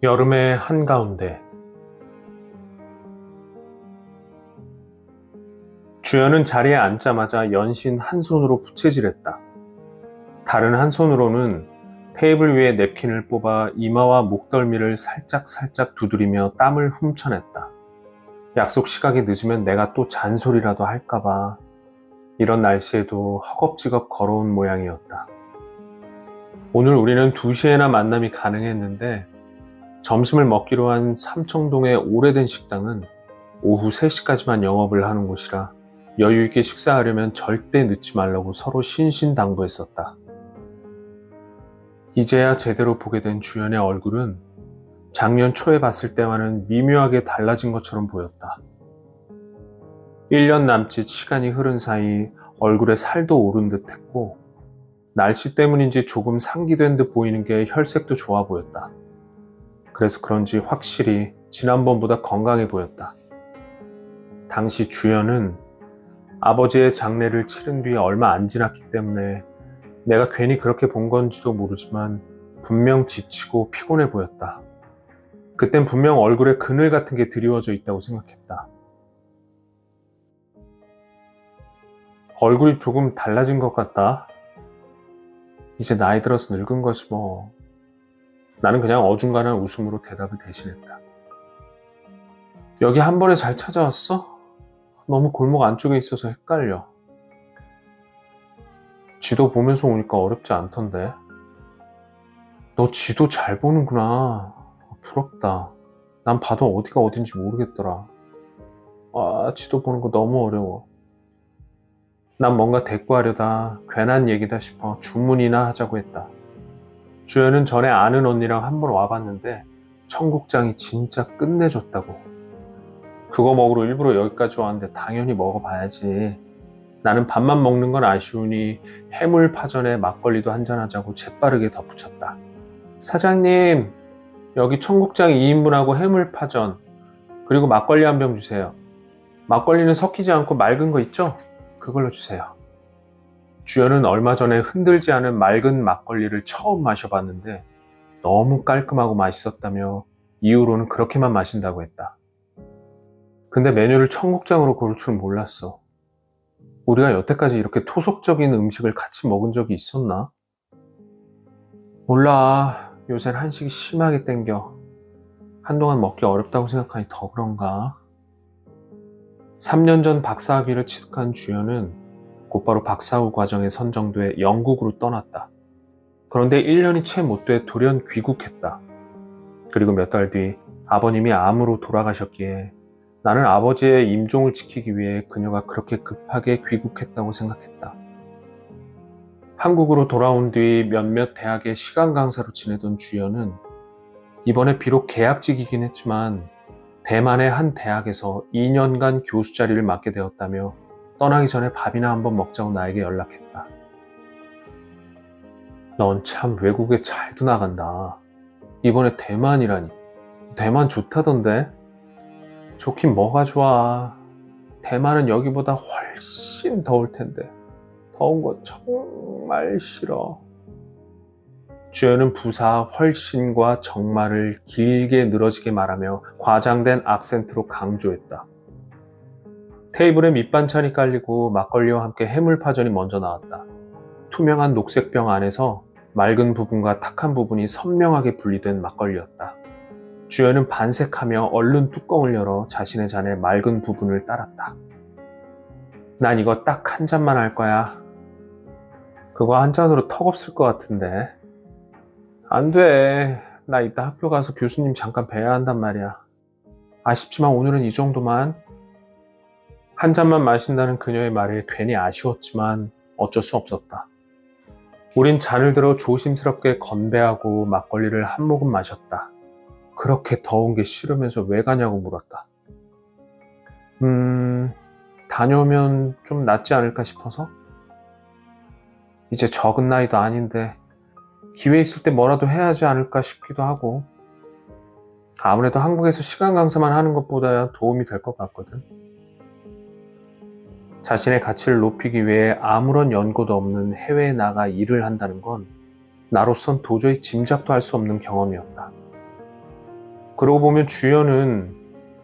여름의 한가운데 주연은 자리에 앉자마자 연신 한 손으로 부채질했다. 다른 한 손으로는 테이블 위에 냅킨을 뽑아 이마와 목덜미를 살짝살짝 두드리며 땀을 훔쳐냈다. 약속 시각이 늦으면 내가 또 잔소리라도 할까봐 이런 날씨에도 허겁지겁 걸어온 모양이었다. 오늘 우리는 2시에나 만남이 가능했는데 점심을 먹기로 한 삼청동의 오래된 식당은 오후 3시까지만 영업을 하는 곳이라 여유있게 식사하려면 절대 늦지 말라고 서로 신신당부했었다. 이제야 제대로 보게 된 주연의 얼굴은 작년 초에 봤을 때와는 미묘하게 달라진 것처럼 보였다. 1년 남짓 시간이 흐른 사이 얼굴에 살도 오른 듯 했고 날씨 때문인지 조금 상기된 듯 보이는 게 혈색도 좋아 보였다. 그래서 그런지 확실히 지난번보다 건강해 보였다. 당시 주연은 아버지의 장례를 치른 뒤에 얼마 안 지났기 때문에 내가 괜히 그렇게 본 건지도 모르지만 분명 지치고 피곤해 보였다. 그땐 분명 얼굴에 그늘 같은 게 드리워져 있다고 생각했다. 얼굴이 조금 달라진 것 같다. 이제 나이 들어서 늙은 거지 뭐. 나는 그냥 어중간한 웃음으로 대답을 대신했다. 여기 한 번에 잘 찾아왔어? 너무 골목 안쪽에 있어서 헷갈려. 지도 보면서 오니까 어렵지 않던데. 너 지도 잘 보는구나. 부럽다. 난 봐도 어디가 어딘지 모르겠더라. 지도 보는 거 너무 어려워. 난 뭔가 대꾸하려다 괜한 얘기다 싶어 주문이나 하자고 했다. 주연은 전에 아는 언니랑 한 번 와봤는데 청국장이 진짜 끝내줬다고. 그거 먹으러 일부러 여기까지 왔는데 당연히 먹어봐야지. 나는 밥만 먹는 건 아쉬우니 해물파전에 막걸리도 한잔하자고 재빠르게 덧붙였다. 사장님, 여기 청국장 2인분하고 해물파전, 그리고 막걸리 한 병 주세요. 막걸리는 섞이지 않고 맑은 거 있죠? 그걸로 주세요. 주연은 얼마 전에 흔들지 않은 맑은 막걸리를 처음 마셔봤는데 너무 깔끔하고 맛있었다며 이후로는 그렇게만 마신다고 했다. 근데 메뉴를 청국장으로 고를 줄 몰랐어. 우리가 여태까지 이렇게 토속적인 음식을 같이 먹은 적이 있었나? 몰라. 요샌 한식이 심하게 땡겨. 한동안 먹기 어렵다고 생각하니 더 그런가? 3년 전 박사학위를 취득한 주연은 곧바로 박사후 과정에 선정돼 영국으로 떠났다. 그런데 1년이 채 못 돼 돌연 귀국했다. 그리고 몇 달 뒤 아버님이 암으로 돌아가셨기에 나는 아버지의 임종을 지키기 위해 그녀가 그렇게 급하게 귀국했다고 생각했다. 한국으로 돌아온 뒤 몇몇 대학의 시간 강사로 지내던 주연은 이번에 비록 계약직이긴 했지만 대만의 한 대학에서 2년간 교수 자리를 맡게 되었다며 떠나기 전에 밥이나 한번 먹자고 나에게 연락했다. 넌 참 외국에 잘도 나간다. 이번에 대만이라니. 대만 좋다던데? 좋긴 뭐가 좋아. 대만은 여기보다 훨씬 더울 텐데. 더운 거 정말 싫어. 주연은 부사 훨씬과 정말을 길게 늘어지게 말하며 과장된 악센트로 강조했다. 테이블에 밑반찬이 깔리고 막걸리와 함께 해물파전이 먼저 나왔다. 투명한 녹색병 안에서 맑은 부분과 탁한 부분이 선명하게 분리된 막걸리였다. 주연은 반색하며 얼른 뚜껑을 열어 자신의 잔에 맑은 부분을 따랐다. 난 이거 딱 한 잔만 할 거야. 그거 한 잔으로 턱없을 것 같은데. 안 돼. 나 이따 학교 가서 교수님 잠깐 뵈야 한단 말이야. 아쉽지만 오늘은 이 정도만. 한 잔만 마신다는 그녀의 말에 괜히 아쉬웠지만 어쩔 수 없었다. 우린 잔을 들어 조심스럽게 건배하고 막걸리를 한 모금 마셨다. 그렇게 더운 게 싫으면서 왜 가냐고 물었다. 다녀오면 좀 낫지 않을까 싶어서? 이제 적은 나이도 아닌데 기회 있을 때 뭐라도 해야 하지 않을까 싶기도 하고. 아무래도 한국에서 시간 강사만 하는 것보다 도움이 될 것 같거든. 자신의 가치를 높이기 위해 아무런 연고도 없는 해외에 나가 일을 한다는 건 나로선 도저히 짐작도 할 수 없는 경험이었다. 그러고 보면 주연은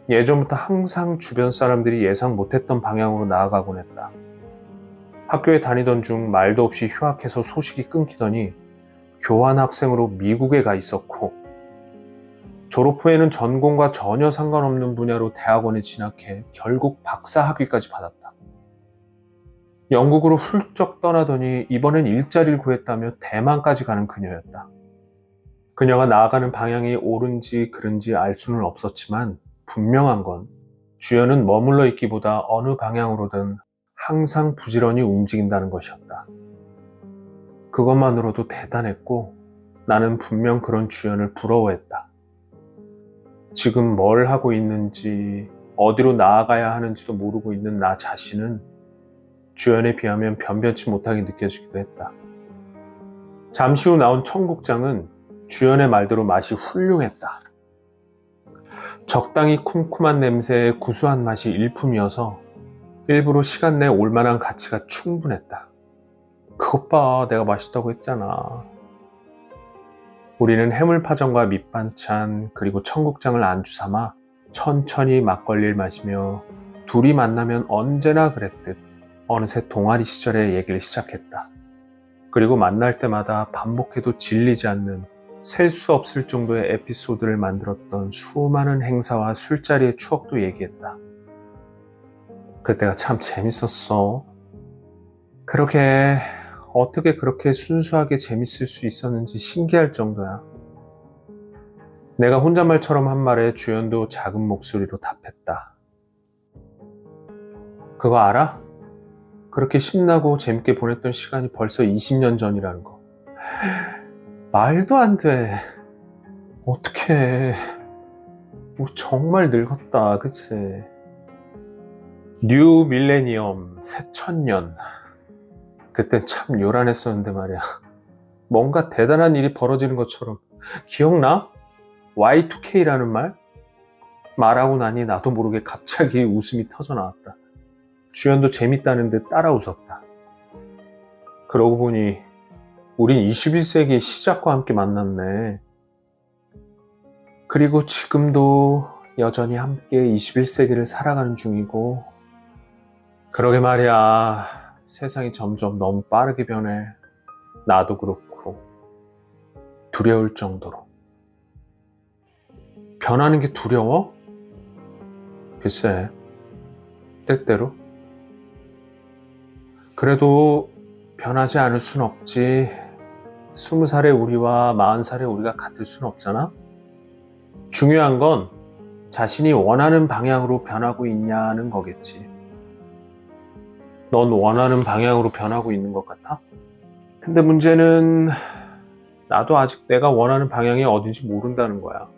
예전부터 항상 주변 사람들이 예상 못했던 방향으로 나아가곤 했다. 학교에 다니던 중 말도 없이 휴학해서 소식이 끊기더니 교환학생으로 미국에 가 있었고, 졸업 후에는 전공과 전혀 상관없는 분야로 대학원에 진학해 결국 박사 학위까지 받았다. 영국으로 훌쩍 떠나더니 이번엔 일자리를 구했다며 대만까지 가는 그녀였다. 그녀가 나아가는 방향이 옳은지 그른지 알 수는 없었지만 분명한 건 주연은 머물러 있기보다 어느 방향으로든 항상 부지런히 움직인다는 것이었다. 그것만으로도 대단했고 나는 분명 그런 주연을 부러워했다. 지금 뭘 하고 있는지 어디로 나아가야 하는지도 모르고 있는 나 자신은 주연에 비하면 변변치 못하게 느껴지기도 했다. 잠시 후 나온 청국장은 주연의 말대로 맛이 훌륭했다. 적당히 쿰쿰한 냄새에 구수한 맛이 일품이어서 일부러 시간 내 올만한 가치가 충분했다. 그것 봐, 내가 맛있다고 했잖아. 우리는 해물파전과 밑반찬 그리고 청국장을 안주 삼아 천천히 막걸리를 마시며 둘이 만나면 언제나 그랬듯 어느새 동아리 시절의 얘기를 시작했다. 그리고 만날 때마다 반복해도 질리지 않는 셀 수 없을 정도의 에피소드를 만들었던 수많은 행사와 술자리의 추억도 얘기했다. 그때가 참 재밌었어. 어떻게 그렇게 순수하게 재밌을 수 있었는지 신기할 정도야. 내가 혼잣말처럼 한 말에 주연도 작은 목소리로 답했다. 그거 알아? 그렇게 신나고 재밌게 보냈던 시간이 벌써 20년 전이라는 거. 말도 안 돼. 어떡해. 우리 정말 늙었다, 그치? 뉴 밀레니엄, 새천년. 그땐 참 요란했었는데 말이야. 뭔가 대단한 일이 벌어지는 것처럼. 기억나? Y2K라는 말? 말하고 나니 나도 모르게 갑자기 웃음이 터져 나왔다. 주연도 재밌다는 듯 따라 웃었다. 그러고 보니 우린 21세기의 시작과 함께 만났네. 그리고 지금도 여전히 함께 21세기를 살아가는 중이고. 그러게 말이야. 세상이 점점 너무 빠르게 변해. 나도 그렇고 두려울 정도로. 변하는 게 두려워? 글쎄, 때때로. 그래도 변하지 않을 순 없지. 20살의 우리와 40살의 우리가 같을 순 없잖아? 중요한 건 자신이 원하는 방향으로 변하고 있냐는 거겠지. 넌 원하는 방향으로 변하고 있는 것 같아? 근데 문제는 나도 아직 내가 원하는 방향이 어딘지 모른다는 거야.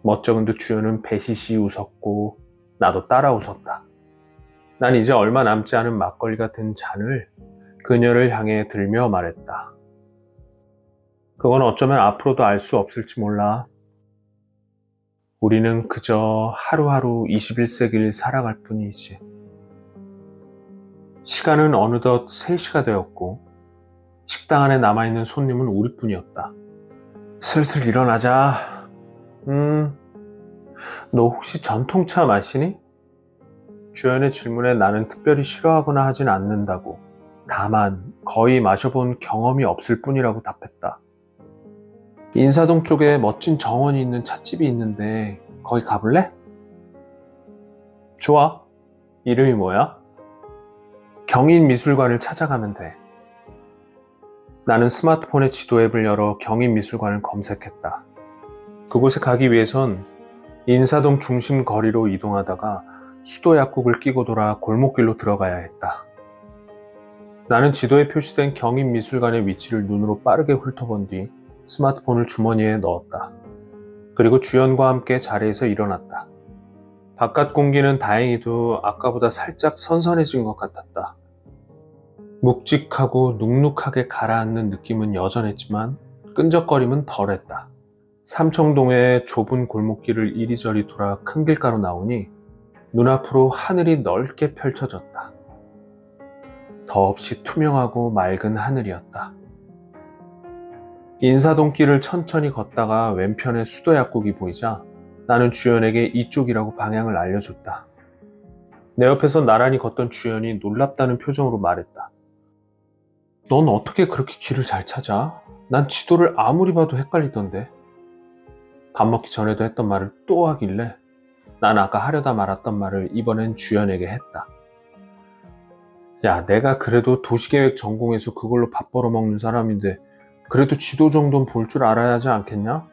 멋쩍은 듯 주연은 배시시 웃었고 나도 따라 웃었다. 난 이제 얼마 남지 않은 막걸리 같은 잔을 그녀를 향해 들며 말했다. 그건 어쩌면 앞으로도 알 수 없을지 몰라. 우리는 그저 하루하루 21세기를 살아갈 뿐이지. 시간은 어느덧 3시가 되었고 식당 안에 남아있는 손님은 우리뿐이었다. 슬슬 일어나자. 너 혹시 전통차 마시니? 주연의 질문에 나는 특별히 싫어하거나 하진 않는다고, 다만 거의 마셔본 경험이 없을 뿐이라고 답했다. 인사동 쪽에 멋진 정원이 있는 찻집이 있는데 거기 가볼래? 좋아. 이름이 뭐야? 경인미술관을 찾아가면 돼. 나는 스마트폰의 지도 앱을 열어 경인미술관을 검색했다. 그곳에 가기 위해선 인사동 중심 거리로 이동하다가 수도 약국을 끼고 돌아 골목길로 들어가야 했다. 나는 지도에 표시된 경인미술관의 위치를 눈으로 빠르게 훑어본 뒤 스마트폰을 주머니에 넣었다. 그리고 주연과 함께 자리에서 일어났다. 바깥 공기는 다행히도 아까보다 살짝 선선해진 것 같았다. 묵직하고 눅눅하게 가라앉는 느낌은 여전했지만 끈적거림은 덜했다. 삼청동의 좁은 골목길을 이리저리 돌아 큰 길가로 나오니 눈앞으로 하늘이 넓게 펼쳐졌다. 더없이 투명하고 맑은 하늘이었다. 인사동 길을 천천히 걷다가 왼편에 수도 약국이 보이자 나는 주연에게 이쪽이라고 방향을 알려줬다. 내 옆에서 나란히 걷던 주연이 놀랍다는 표정으로 말했다. 넌 어떻게 그렇게 길을 잘 찾아? 난 지도를 아무리 봐도 헷갈리던데. 밥 먹기 전에도 했던 말을 또 하길래 난 아까 하려다 말았던 말을 이번엔 주연에게 했다. 야, 내가 그래도 도시계획 전공해서 그걸로 밥 벌어먹는 사람인데 그래도 지도 정도는 볼 줄 알아야 하지 않겠냐?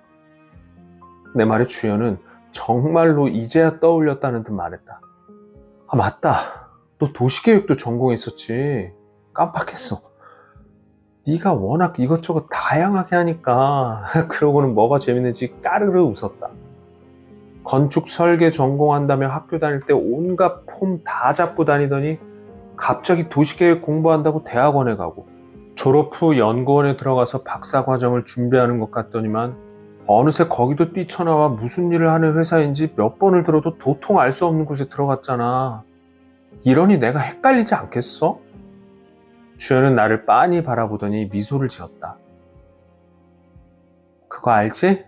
내 말에 주연은 정말로 이제야 떠올렸다는 듯 말했다. 아, 맞다. 너 도시계획도 전공했었지. 깜빡했어. 네가 워낙 이것저것 다양하게 하니까 그러고는 뭐가 재밌는지 까르르 웃었다. 건축 설계 전공한다며 학교 다닐 때 온갖 폼 다 잡고 다니더니 갑자기 도시계획 공부한다고 대학원에 가고 졸업 후 연구원에 들어가서 박사과정을 준비하는 것 같더니만 어느새 거기도 뛰쳐나와 무슨 일을 하는 회사인지 몇 번을 들어도 도통 알 수 없는 곳에 들어갔잖아. 이러니 내가 헷갈리지 않겠어? 주연은 나를 빤히 바라보더니 미소를 지었다. 그거 알지?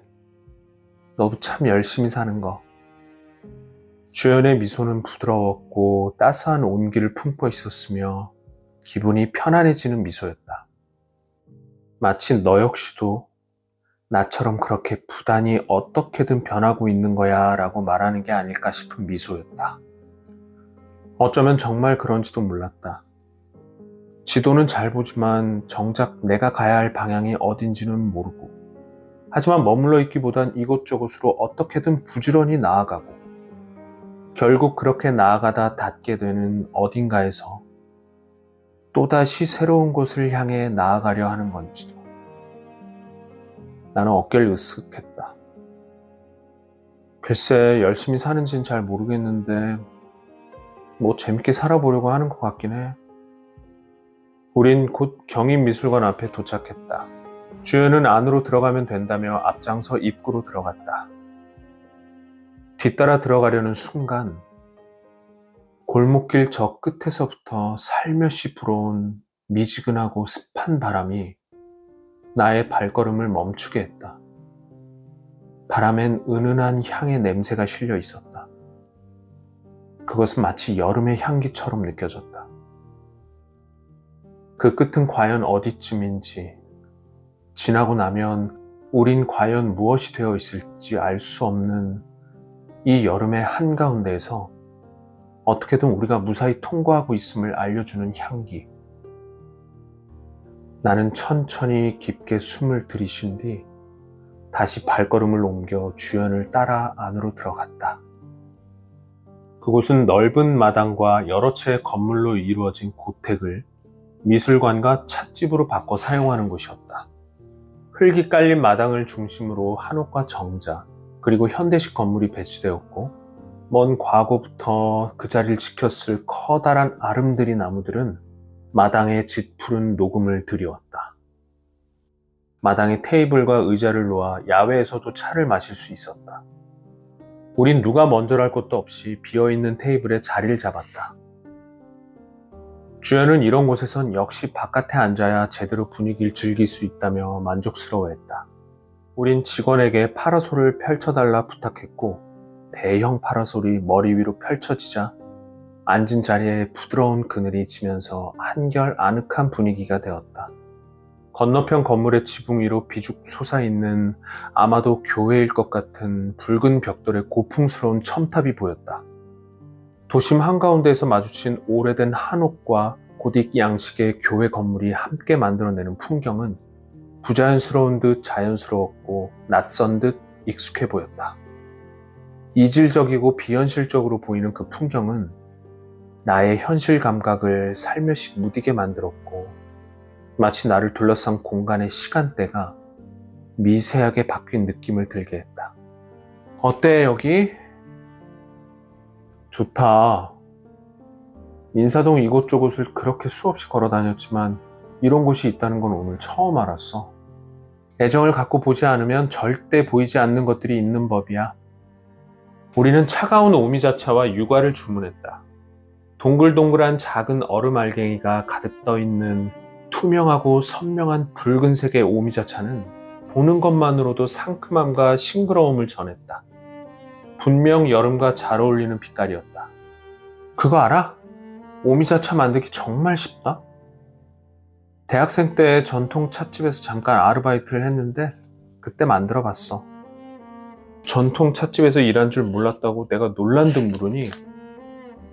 너도 참 열심히 사는 거. 주연의 미소는 부드러웠고 따스한 온기를 품고 있었으며 기분이 편안해지는 미소였다. 마치 너 역시도 나처럼 그렇게 부단히 어떻게든 변하고 있는 거야 라고 말하는 게 아닐까 싶은 미소였다. 어쩌면 정말 그런지도 몰랐다. 지도는 잘 보지만 정작 내가 가야 할 방향이 어딘지는 모르고 하지만 머물러 있기보단 이곳저곳으로 어떻게든 부지런히 나아가고 결국 그렇게 나아가다 닿게 되는 어딘가에서 또다시 새로운 곳을 향해 나아가려 하는 건지도. 나는 어깨를 으쓱했다. 글쎄 열심히 사는지는 잘 모르겠는데 뭐 재밌게 살아보려고 하는 것 같긴 해. 우린 곧 경인미술관 앞에 도착했다. 주연은 안으로 들어가면 된다며 앞장서 입구로 들어갔다. 뒤따라 들어가려는 순간 골목길 저 끝에서부터 살며시 불어온 미지근하고 습한 바람이 나의 발걸음을 멈추게 했다. 바람엔 은은한 향의 냄새가 실려 있었다. 그것은 마치 여름의 향기처럼 느껴졌다. 그 끝은 과연 어디쯤인지, 지나고 나면 우린 과연 무엇이 되어 있을지 알 수 없는 이 여름의 한가운데에서 어떻게든 우리가 무사히 통과하고 있음을 알려주는 향기. 나는 천천히 깊게 숨을 들이쉰 뒤 다시 발걸음을 옮겨 주연을 따라 안으로 들어갔다. 그곳은 넓은 마당과 여러 채의 건물로 이루어진 고택을 미술관과 찻집으로 바꿔 사용하는 곳이었다. 흙이 깔린 마당을 중심으로 한옥과 정자, 그리고 현대식 건물이 배치되었고 먼 과거부터 그 자리를 지켰을 커다란 아름드리 나무들은 마당에 짙푸른 녹음을 들이웠다. 마당에 테이블과 의자를 놓아 야외에서도 차를 마실 수 있었다. 우린 누가 먼저랄 것도 없이 비어있는 테이블에 자리를 잡았다. 주연은 이런 곳에선 역시 바깥에 앉아야 제대로 분위기를 즐길 수 있다며 만족스러워했다. 우린 직원에게 파라솔을 펼쳐달라 부탁했고 대형 파라솔이 머리 위로 펼쳐지자 앉은 자리에 부드러운 그늘이 지면서 한결 아늑한 분위기가 되었다. 건너편 건물의 지붕 위로 비죽 솟아있는 아마도 교회일 것 같은 붉은 벽돌의 고풍스러운 첨탑이 보였다. 도심 한가운데에서 마주친 오래된 한옥과 고딕 양식의 교회 건물이 함께 만들어내는 풍경은 부자연스러운 듯 자연스러웠고 낯선 듯 익숙해 보였다. 이질적이고 비현실적으로 보이는 그 풍경은 나의 현실 감각을 살며시 무디게 만들었고 마치 나를 둘러싼 공간의 시간대가 미세하게 바뀐 느낌을 들게 했다. 어때 여기? 좋다. 인사동 이곳저곳을 그렇게 수없이 걸어 다녔지만 이런 곳이 있다는 건 오늘 처음 알았어. 애정을 갖고 보지 않으면 절대 보이지 않는 것들이 있는 법이야. 우리는 차가운 오미자차와 유과를 주문했다. 동글동글한 작은 얼음 알갱이가 가득 떠있는 투명하고 선명한 붉은색의 오미자차는 보는 것만으로도 상큼함과 싱그러움을 전했다. 분명 여름과 잘 어울리는 빛깔이었다. 그거 알아? 오미자차 만들기 정말 쉽다. 대학생 때 전통 찻집에서 잠깐 아르바이트를 했는데 그때 만들어 봤어. 전통 찻집에서 일한 줄 몰랐다고 내가 놀란 듯 물으니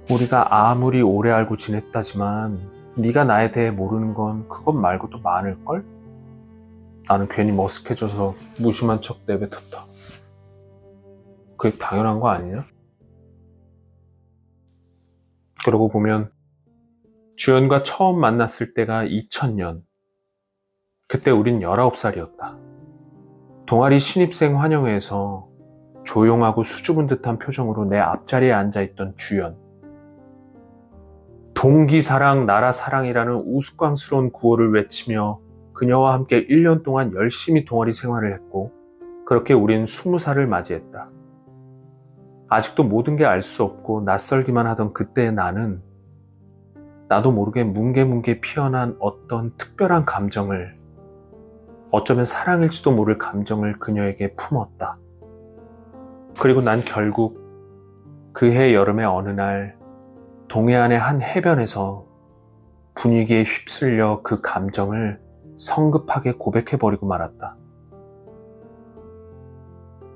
우리가 아무리 오래 알고 지냈다지만 네가 나에 대해 모르는 건 그것 말고도 많을걸? 나는 괜히 머쓱해져서 무심한 척 내뱉었다. 그게 당연한 거 아니냐? 그러고 보면 주연과 처음 만났을 때가 2000년. 그때 우린 19살이었다. 동아리 신입생 환영회에서 조용하고 수줍은 듯한 표정으로 내 앞자리에 앉아있던 주연. 동기사랑, 나라사랑이라는 우스꽝스러운 구호를 외치며 그녀와 함께 1년 동안 열심히 동아리 생활을 했고 그렇게 우린 20살을 맞이했다. 아직도 모든 게 알 수 없고 낯설기만 하던 그때의 나는 나도 모르게 뭉게뭉게 피어난 어떤 특별한 감정을, 어쩌면 사랑일지도 모를 감정을 그녀에게 품었다. 그리고 난 결국 그해 여름의 어느 날 동해안의 한 해변에서 분위기에 휩쓸려 그 감정을 성급하게 고백해버리고 말았다.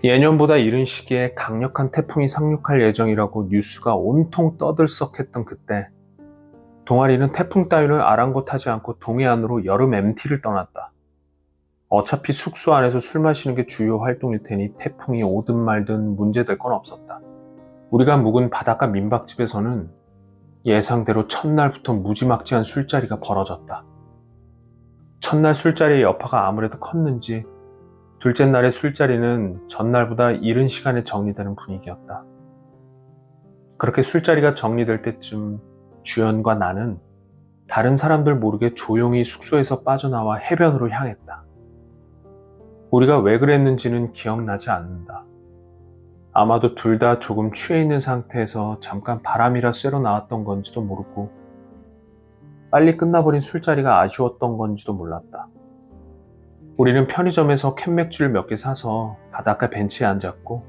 예년보다 이른 시기에 강력한 태풍이 상륙할 예정이라고 뉴스가 온통 떠들썩했던 그때 동아리는 태풍 따위를 아랑곳하지 않고 동해안으로 여름 MT를 떠났다. 어차피 숙소 안에서 술 마시는 게 주요 활동일 테니 태풍이 오든 말든 문제될 건 없었다. 우리가 묵은 바닷가 민박집에서는 예상대로 첫날부터 무지막지한 술자리가 벌어졌다. 첫날 술자리의 여파가 아무래도 컸는지 둘째 날의 술자리는 전날보다 이른 시간에 정리되는 분위기였다. 그렇게 술자리가 정리될 때쯤 주연과 나는 다른 사람들 모르게 조용히 숙소에서 빠져나와 해변으로 향했다. 우리가 왜 그랬는지는 기억나지 않는다. 아마도 둘 다 조금 취해 있는 상태에서 잠깐 바람이라 쐬러 나왔던 건지도 모르고 빨리 끝나버린 술자리가 아쉬웠던 건지도 몰랐다. 우리는 편의점에서 캔맥주를 몇 개 사서 바닷가 벤치에 앉았고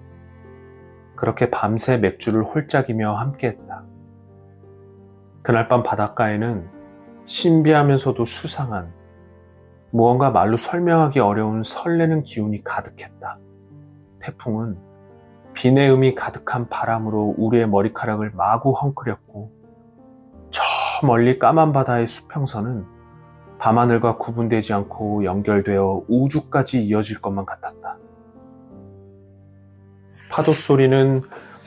그렇게 밤새 맥주를 홀짝이며 함께했다. 그날 밤 바닷가에는 신비하면서도 수상한, 무언가 말로 설명하기 어려운 설레는 기운이 가득했다. 태풍은 비내음이 가득한 바람으로 우리의 머리카락을 마구 헝클였고 저 멀리 까만 바다의 수평선은 밤하늘과 구분되지 않고 연결되어 우주까지 이어질 것만 같았다. 파도 소리는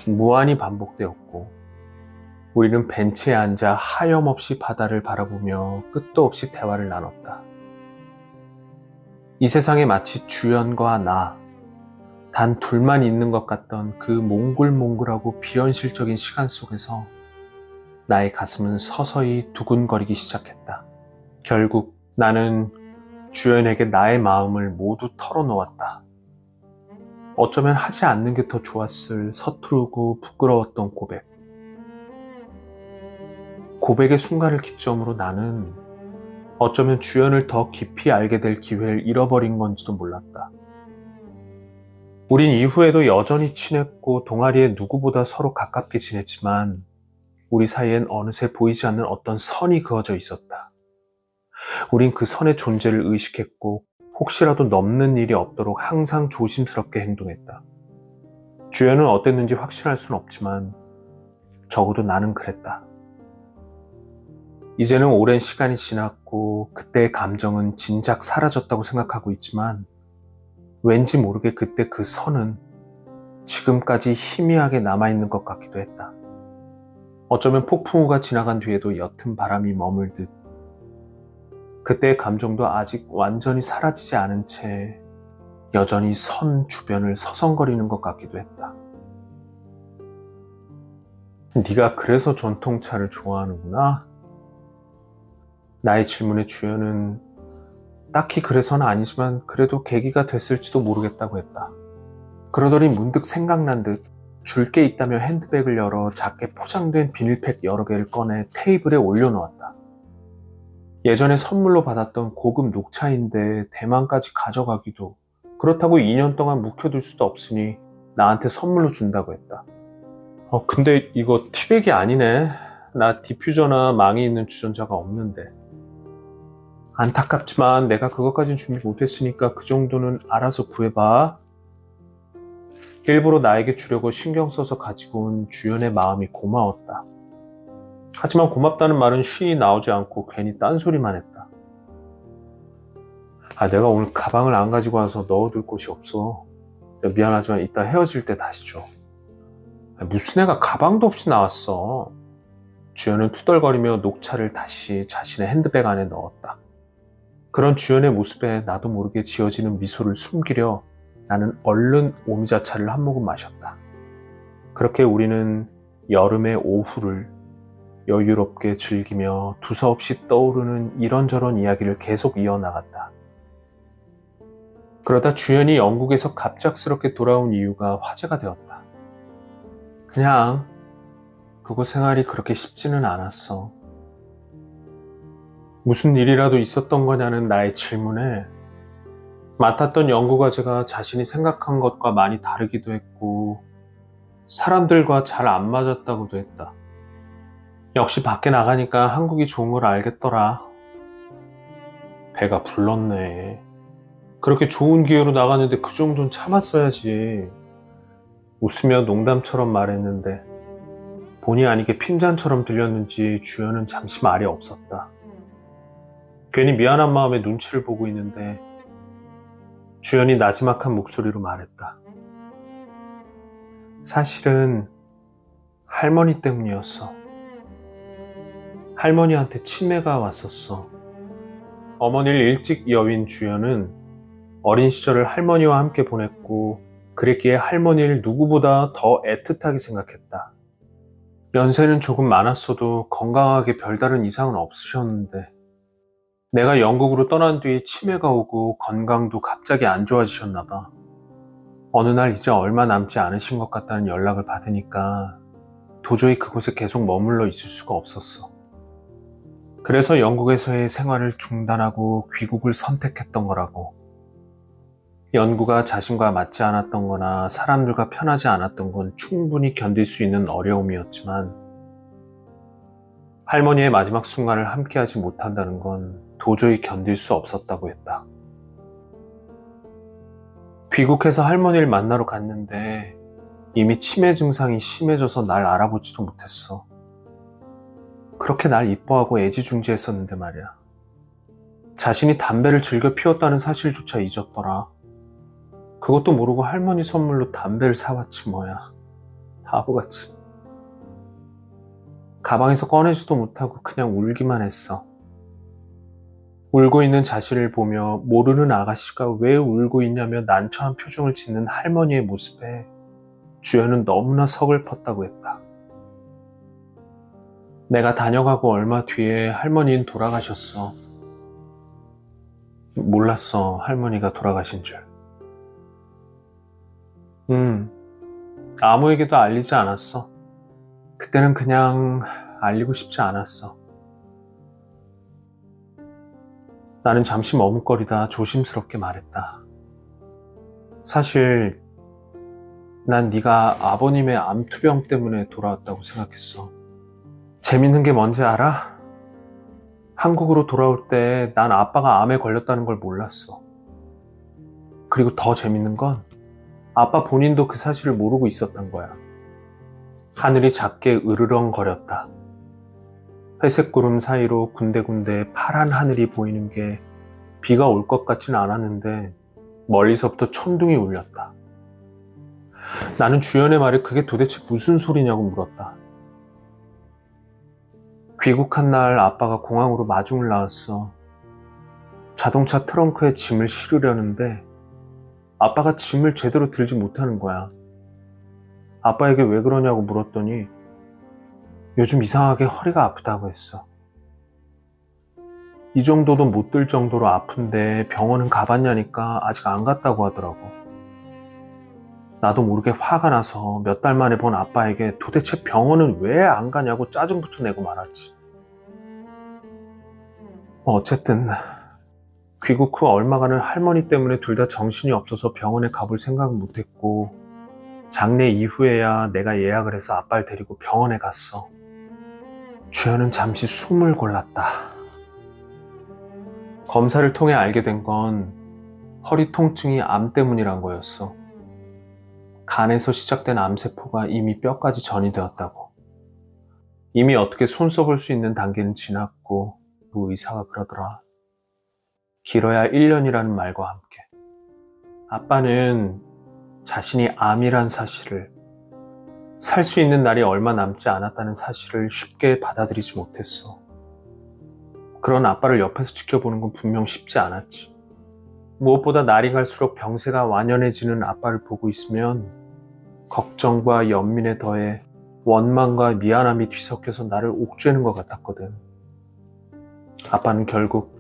무한히 반복되었고 우리는 벤치에 앉아 하염없이 바다를 바라보며 끝도 없이 대화를 나눴다. 이 세상에 마치 주연과 나, 단 둘만 있는 것 같던 그 몽글몽글하고 비현실적인 시간 속에서 나의 가슴은 서서히 두근거리기 시작했다. 결국 나는 주연에게 나의 마음을 모두 털어놓았다. 어쩌면 하지 않는 게 더 좋았을 서투르고 부끄러웠던 고백. 고백의 순간을 기점으로 나는 어쩌면 주연을 더 깊이 알게 될 기회를 잃어버린 건지도 몰랐다. 우린 이후에도 여전히 친했고 동아리에 누구보다 서로 가깝게 지냈지만 우리 사이엔 어느새 보이지 않는 어떤 선이 그어져 있었다. 우린 그 선의 존재를 의식했고 혹시라도 넘는 일이 없도록 항상 조심스럽게 행동했다. 주연은 어땠는지 확신할 순 없지만 적어도 나는 그랬다. 이제는 오랜 시간이 지났고 그때의 감정은 진작 사라졌다고 생각하고 있지만 왠지 모르게 그때 그 선은 지금까지 희미하게 남아있는 것 같기도 했다. 어쩌면 폭풍우가 지나간 뒤에도 옅은 바람이 머물듯 그때의 감정도 아직 완전히 사라지지 않은 채 여전히 선 주변을 서성거리는 것 같기도 했다. 네가 그래서 전통차를 좋아하는구나? 나의 질문에 주연은 딱히 그래서는 아니지만 그래도 계기가 됐을지도 모르겠다고 했다. 그러더니 문득 생각난 듯 줄 게 있다며 핸드백을 열어 작게 포장된 비닐팩 여러 개를 꺼내 테이블에 올려놓았다. 예전에 선물로 받았던 고급 녹차인데 대만까지 가져가기도, 그렇다고 2년 동안 묵혀둘 수도 없으니 나한테 선물로 준다고 했다. 근데 이거 티백이 아니네. 나 디퓨저나 망이 있는 주전자가 없는데. 안타깝지만 내가 그것까진 준비 못했으니까 그 정도는 알아서 구해봐. 일부러 나에게 주려고 신경 써서 가지고 온 주연의 마음이 고마웠다. 하지만 고맙다는 말은 쉬이 나오지 않고 괜히 딴소리만 했다. 내가 오늘 가방을 안 가지고 와서 넣어둘 곳이 없어. 미안하지만 이따 헤어질 때 다시 줘. 무슨 애가 가방도 없이 나왔어. 주연은 투덜거리며 녹차를 다시 자신의 핸드백 안에 넣었다. 그런 주연의 모습에 나도 모르게 지어지는 미소를 숨기려 나는 얼른 오미자차를 한 모금 마셨다. 그렇게 우리는 여름의 오후를 여유롭게 즐기며 두서없이 떠오르는 이런저런 이야기를 계속 이어나갔다. 그러다 주연이 영국에서 갑작스럽게 돌아온 이유가 화제가 되었다. 그냥 그곳 생활이 그렇게 쉽지는 않았어. 무슨 일이라도 있었던 거냐는 나의 질문에 맡았던 연구과제가 자신이 생각한 것과 많이 다르기도 했고 사람들과 잘 안 맞았다고도 했다. 역시 밖에 나가니까 한국이 좋은 걸 알겠더라. 배가 불렀네. 그렇게 좋은 기회로 나갔는데 그 정도는 참았어야지. 웃으며 농담처럼 말했는데 본의 아니게 핀잔처럼 들렸는지 주연은 잠시 말이 없었다. 괜히 미안한 마음에 눈치를 보고 있는데 주연이 나지막한 목소리로 말했다. 사실은 할머니 때문이었어. 할머니한테 치매가 왔었어. 어머니를 일찍 여윈 주연은 어린 시절을 할머니와 함께 보냈고 그랬기에 할머니를 누구보다 더 애틋하게 생각했다. 연세는 조금 많았어도 건강하게 별다른 이상은 없으셨는데 내가 영국으로 떠난 뒤 치매가 오고 건강도 갑자기 안 좋아지셨나 봐. 어느 날 이제 얼마 남지 않으신 것 같다는 연락을 받으니까 도저히 그곳에 계속 머물러 있을 수가 없었어. 그래서 영국에서의 생활을 중단하고 귀국을 선택했던 거라고. 연구가 자신과 맞지 않았던 거나 사람들과 편하지 않았던 건 충분히 견딜 수 있는 어려움이었지만 할머니의 마지막 순간을 함께하지 못한다는 건 도저히 견딜 수 없었다고 했다. 귀국해서 할머니를 만나러 갔는데 이미 치매 증상이 심해져서 날 알아보지도 못했어. 그렇게 날 이뻐하고 애지중지했었는데 말이야. 자신이 담배를 즐겨 피웠다는 사실조차 잊었더라. 그것도 모르고 할머니 선물로 담배를 사왔지 뭐야. 바보같이. 가방에서 꺼내지도 못하고 그냥 울기만 했어. 울고 있는 자신을 보며 모르는 아가씨가 왜 울고 있냐며 난처한 표정을 짓는 할머니의 모습에 주연은 너무나 서글펐다고 했다. 내가 다녀가고 얼마 뒤에 할머니는 돌아가셨어. 몰랐어, 할머니가 돌아가신 줄. 아무에게도 알리지 않았어. 그때는 그냥 알리고 싶지 않았어. 나는 잠시 머뭇거리다 조심스럽게 말했다. 사실 난 네가 아버님의 암투병 때문에 돌아왔다고 생각했어. 재밌는 게 뭔지 알아? 한국으로 돌아올 때 난 아빠가 암에 걸렸다는 걸 몰랐어. 그리고 더 재밌는 건 아빠 본인도 그 사실을 모르고 있었던 거야. 하늘이 작게 으르렁거렸다. 회색 구름 사이로 군데군데 파란 하늘이 보이는 게 비가 올 것 같진 않았는데 멀리서부터 천둥이 울렸다. 나는 주연의 말에 그게 도대체 무슨 소리냐고 물었다. 귀국한 날 아빠가 공항으로 마중을 나왔어. 자동차 트렁크에 짐을 실으려는데 아빠가 짐을 제대로 들지 못하는 거야. 아빠에게 왜 그러냐고 물었더니 요즘 이상하게 허리가 아프다고 했어. 이 정도도 못 들 정도로 아픈데 병원은 가봤냐니까 아직 안 갔다고 하더라고. 나도 모르게 화가 나서 몇 달 만에 본 아빠에게 도대체 병원은 왜 안 가냐고 짜증부터 내고 말았지. 어쨌든 귀국 후 얼마간은 할머니 때문에 둘 다 정신이 없어서 병원에 가볼 생각은 못했고 장례 이후에야 내가 예약을 해서 아빠를 데리고 병원에 갔어. 주연은 잠시 숨을 골랐다. 검사를 통해 알게 된 건 허리 통증이 암 때문이란 거였어. 간에서 시작된 암세포가 이미 뼈까지 전이되었다고. 이미 어떻게 손 써볼 수 있는 단계는 지났고, 그 의사가 그러더라. 길어야 1년이라는 말과 함께. 아빠는 자신이 암이란 사실을, 살 수 있는 날이 얼마 남지 않았다는 사실을 쉽게 받아들이지 못했어. 그런 아빠를 옆에서 지켜보는 건 분명 쉽지 않았지. 무엇보다 날이 갈수록 병세가 완연해지는 아빠를 보고 있으면 걱정과 연민에 더해 원망과 미안함이 뒤섞여서 나를 옥죄는 것 같았거든. 아빠는 결국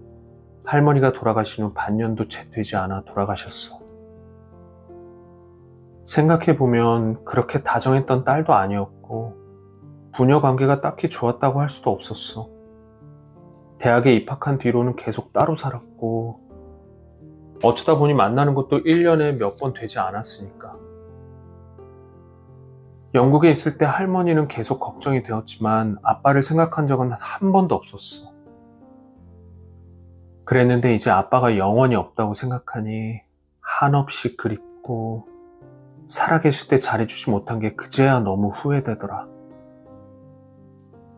할머니가 돌아가신 후 반년도 채 되지 않아 돌아가셨어. 생각해보면 그렇게 다정했던 딸도 아니었고 부녀 관계가 딱히 좋았다고 할 수도 없었어. 대학에 입학한 뒤로는 계속 따로 살았고 어쩌다 보니 만나는 것도 1년에 몇 번 되지 않았으니까. 영국에 있을 때 할머니는 계속 걱정이 되었지만 아빠를 생각한 적은 한 번도 없었어. 그랬는데 이제 아빠가 영원히 없다고 생각하니 한없이 그립고 살아계실 때 잘해주지 못한 게 그제야 너무 후회되더라.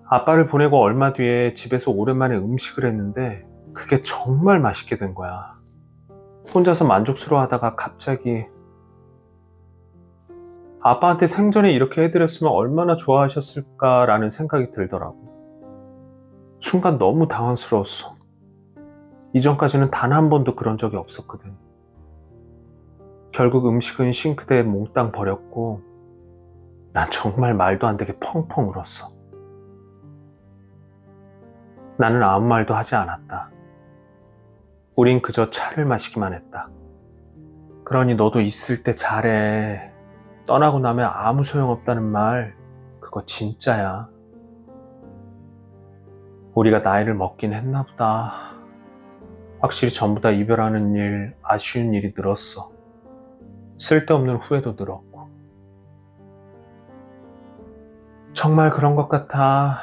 아빠를 보내고 얼마 뒤에 집에서 오랜만에 음식을 했는데 그게 정말 맛있게 된 거야. 혼자서 만족스러워하다가 갑자기 아빠한테 생전에 이렇게 해드렸으면 얼마나 좋아하셨을까라는 생각이 들더라고. 순간 너무 당황스러웠어. 이전까지는 단 한 번도 그런 적이 없었거든. 결국 음식은 싱크대에 몽땅 버렸고 난 정말 말도 안 되게 펑펑 울었어. 나는 아무 말도 하지 않았다. 우린 그저 차를 마시기만 했다. 그러니 너도 있을 때 잘해. 떠나고 나면 아무 소용없다는 말, 그거 진짜야. 우리가 나이를 먹긴 했나 보다. 확실히 전부 다 이별하는 일, 아쉬운 일이 늘었어. 쓸데없는 후회도 늘었고. 정말 그런 것 같아.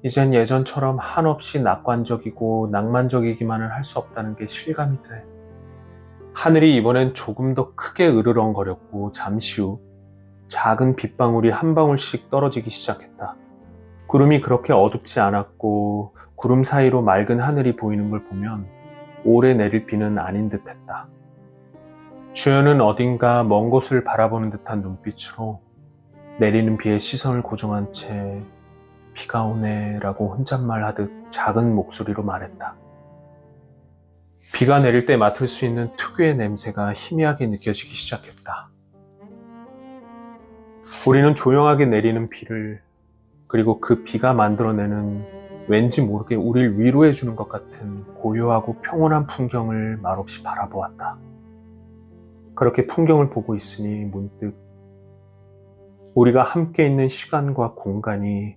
이젠 예전처럼 한없이 낙관적이고 낭만적이기만을 할 수 없다는 게 실감이 돼. 하늘이 이번엔 조금 더 크게 으르렁거렸고 잠시 후 작은 빗방울이 한 방울씩 떨어지기 시작했다. 구름이 그렇게 어둡지 않았고 구름 사이로 맑은 하늘이 보이는 걸 보면 오래 내릴 비는 아닌 듯 했다. 주연은 어딘가 먼 곳을 바라보는 듯한 눈빛으로 내리는 비에 시선을 고정한 채 비가 오네 라고 혼잣말 하듯 작은 목소리로 말했다. 비가 내릴 때 맡을 수 있는 특유의 냄새가 희미하게 느껴지기 시작했다. 우리는 조용하게 내리는 비를, 그리고 그 비가 만들어내는 왠지 모르게 우릴 위로해주는 것 같은 고요하고 평온한 풍경을 말없이 바라보았다. 그렇게 풍경을 보고 있으니 문득 우리가 함께 있는 시간과 공간이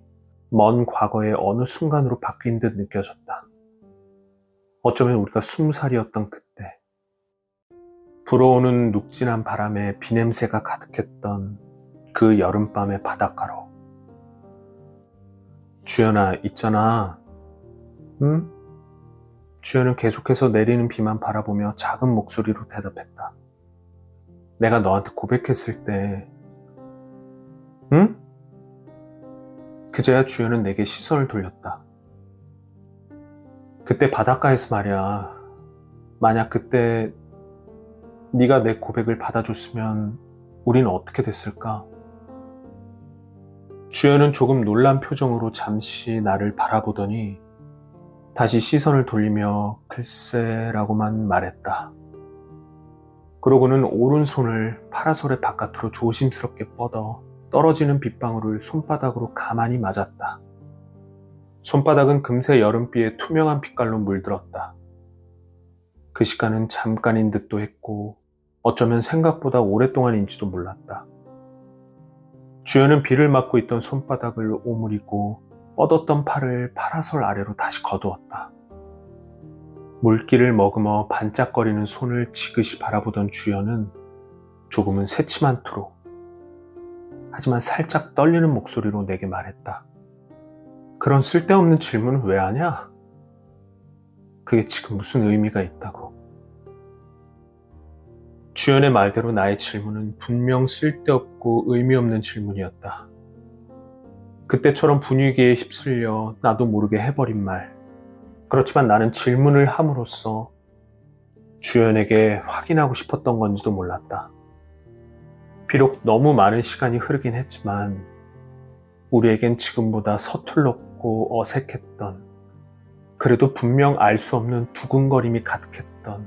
먼 과거의 어느 순간으로 바뀐 듯 느껴졌다. 어쩌면 우리가 20살이었던 그때, 불어오는 눅진한 바람에 비냄새가 가득했던 그 여름밤의 바닷가로. 주연아, 있잖아. 응? 주연은 계속해서 내리는 비만 바라보며 작은 목소리로 대답했다. 내가 너한테 고백했을 때, 응? 그제야 주연은 내게 시선을 돌렸다. 그때 바닷가에서 말이야. 만약 그때 네가 내 고백을 받아줬으면 우린 어떻게 됐을까? 주연은 조금 놀란 표정으로 잠시 나를 바라보더니 다시 시선을 돌리며 글쎄라고만 말했다. 그러고는 오른손을 파라솔의 바깥으로 조심스럽게 뻗어 떨어지는 빗방울을 손바닥으로 가만히 맞았다. 손바닥은 금세 여름비에 투명한 빛깔로 물들었다. 그 시간은 잠깐인 듯도 했고 어쩌면 생각보다 오랫동안인지도 몰랐다. 주연은 비를 맞고 있던 손바닥을 오므리고 뻗었던 팔을 파라솔 아래로 다시 거두었다. 물기를 머금어 반짝거리는 손을 지그시 바라보던 주연은 조금은 새침한 투로 하지만 살짝 떨리는 목소리로 내게 말했다. 그런 쓸데없는 질문을 왜 하냐? 그게 지금 무슨 의미가 있다고. 주연의 말대로 나의 질문은 분명 쓸데없고 의미 없는 질문이었다. 그때처럼 분위기에 휩쓸려 나도 모르게 해버린 말. 그렇지만 나는 질문을 함으로써 주연에게 확인하고 싶었던 건지도 몰랐다. 비록 너무 많은 시간이 흐르긴 했지만 우리에겐 지금보다 서툴렀고 어색했던, 그래도 분명 알 수 없는 두근거림이 가득했던,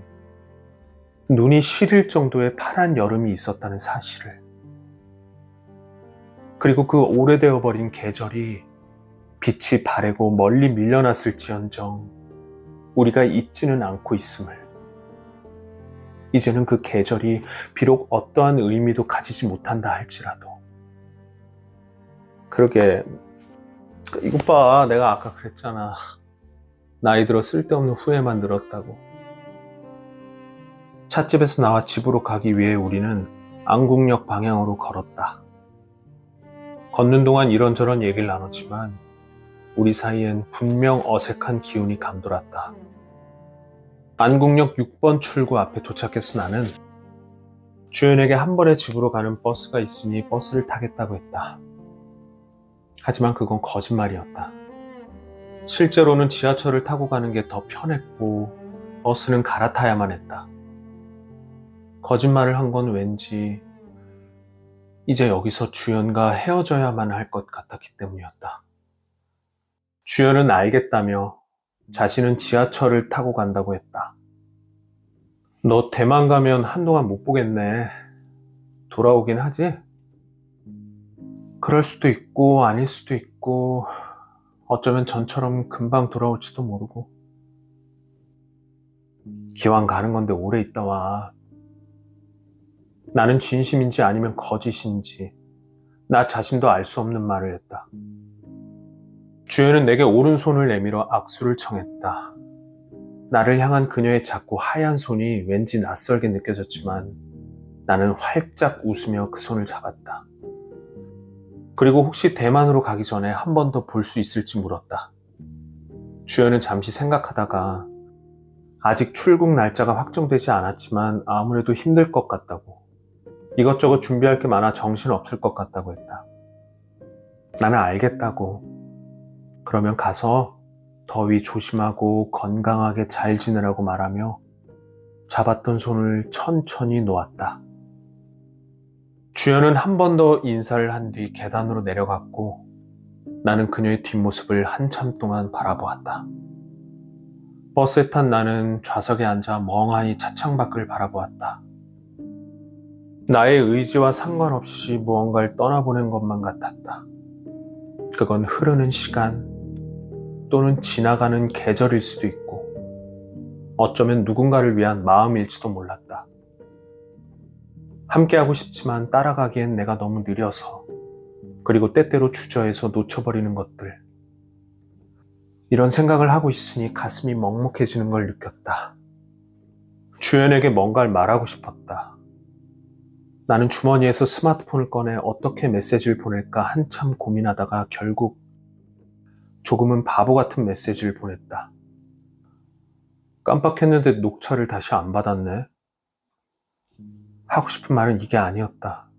눈이 시릴 정도의 파란 여름이 있었다는 사실을. 그리고 그 오래되어 버린 계절이 빛이 바래고 멀리 밀려났을지언정 우리가 잊지는 않고 있음을. 이제는 그 계절이 비록 어떠한 의미도 가지지 못한다 할지라도. 그러게, 이것 봐, 내가 아까 그랬잖아. 나이 들어 쓸데없는 후회만 늘었다고. 찻집에서 나와 집으로 가기 위해 우리는 안국역 방향으로 걸었다. 걷는 동안 이런저런 얘기를 나눴지만 우리 사이엔 분명 어색한 기운이 감돌았다. 안국역 6번 출구 앞에 도착해서 나는 주연에게 한 번에 집으로 가는 버스가 있으니 버스를 타겠다고 했다. 하지만 그건 거짓말이었다. 실제로는 지하철을 타고 가는 게 더 편했고 버스는 갈아타야만 했다. 거짓말을 한 건 왠지 이제 여기서 주연과 헤어져야만 할 것 같았기 때문이었다. 주연은 알겠다며 자신은 지하철을 타고 간다고 했다. 너 대만 가면 한동안 못 보겠네. 돌아오긴 하지? 그럴 수도 있고 아닐 수도 있고 어쩌면 전처럼 금방 돌아올지도 모르고. 기왕 가는 건데 오래 있다 와. 나는 진심인지 아니면 거짓인지 나 자신도 알 수 없는 말을 했다. 주연은 내게 오른손을 내밀어 악수를 청했다. 나를 향한 그녀의 작고 하얀 손이 왠지 낯설게 느껴졌지만 나는 활짝 웃으며 그 손을 잡았다. 그리고 혹시 대만으로 가기 전에 한 번 더 볼 수 있을지 물었다. 주연은 잠시 생각하다가 아직 출국 날짜가 확정되지 않았지만 아무래도 힘들 것 같다고, 이것저것 준비할 게 많아 정신없을 것 같다고 했다. 나는 알겠다고. 그러면 가서 더위 조심하고 건강하게 잘 지내라고 말하며 잡았던 손을 천천히 놓았다. 주연은 한 번 더 인사를 한 뒤 계단으로 내려갔고 나는 그녀의 뒷모습을 한참 동안 바라보았다. 버스에 탄 나는 좌석에 앉아 멍하니 차창 밖을 바라보았다. 나의 의지와 상관없이 무언가를 떠나보낸 것만 같았다. 그건 흐르는 시간 또는 지나가는 계절일 수도 있고 어쩌면 누군가를 위한 마음일지도 몰랐다. 함께하고 싶지만 따라가기엔 내가 너무 느려서, 그리고 때때로 주저해서 놓쳐버리는 것들. 이런 생각을 하고 있으니 가슴이 먹먹해지는 걸 느꼈다. 주연에게 뭔가를 말하고 싶었다. 나는 주머니에서 스마트폰을 꺼내 어떻게 메시지를 보낼까 한참 고민하다가 결국 조금은 바보 같은 메시지를 보냈다. 깜빡했는데 녹차를 다시 안 받았네. 하고 싶은 말은 이게 아니었다.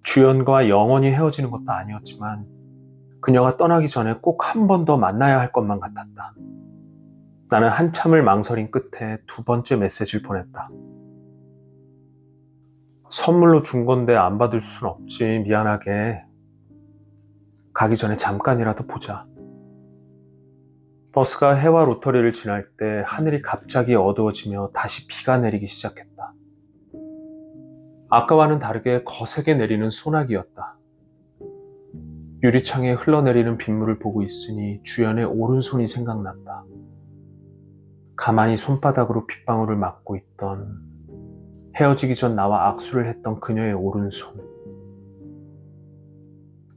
주연과 영원히 헤어지는 것도 아니었지만 그녀가 떠나기 전에 꼭 한 번 더 만나야 할 것만 같았다. 나는 한참을 망설인 끝에 두 번째 메시지를 보냈다. 선물로 준 건데 안 받을 순 없지. 미안하게. 가기 전에 잠깐이라도 보자. 버스가 해와 로터리를 지날 때 하늘이 갑자기 어두워지며 다시 비가 내리기 시작했다. 아까와는 다르게 거세게 내리는 소나기였다. 유리창에 흘러내리는 빗물을 보고 있으니 주연의 오른손이 생각났다. 가만히 손바닥으로 빗방울을 막고 있던, 헤어지기 전 나와 악수를 했던 그녀의 오른손.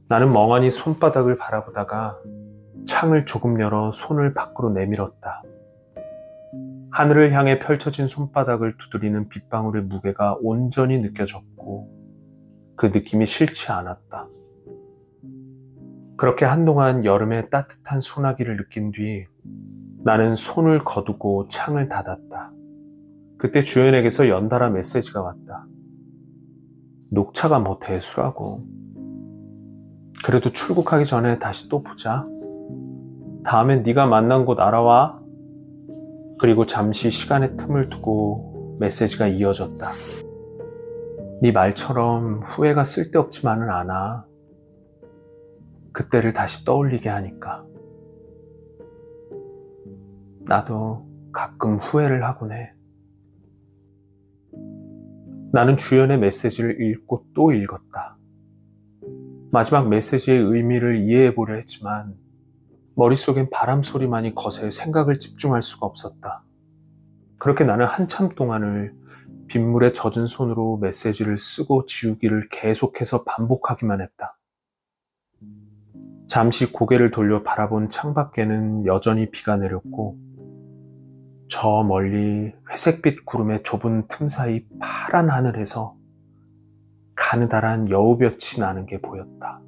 나는 멍하니 손바닥을 바라보다가 창을 조금 열어 손을 밖으로 내밀었다. 하늘을 향해 펼쳐진 손바닥을 두드리는 빗방울의 무게가 온전히 느껴졌고 그 느낌이 싫지 않았다. 그렇게 한동안 여름의 따뜻한 소나기를 느낀 뒤 나는 손을 거두고 창을 닫았다. 그때 주연에게서 연달아 메시지가 왔다. 녹차가 뭐 대수라고. 그래도 출국하기 전에 다시 또 보자. 다음엔 네가 만난 곳 알아와. 그리고 잠시 시간의 틈을 두고 메시지가 이어졌다. 네 말처럼 후회가 쓸데없지만은 않아. 그때를 다시 떠올리게 하니까. 나도 가끔 후회를 하곤 해. 나는 주연의 메시지를 읽고 또 읽었다. 마지막 메시지의 의미를 이해해보려 했지만 머릿속엔 바람 소리만이 거세 생각을 집중할 수가 없었다. 그렇게 나는 한참 동안을 빗물에 젖은 손으로 메시지를 쓰고 지우기를 계속해서 반복하기만 했다. 잠시 고개를 돌려 바라본 창밖에는 여전히 비가 내렸고 저 멀리 회색빛 구름의 좁은 틈 사이 파란 하늘에서 가느다란 여우볕이 나는 게 보였다.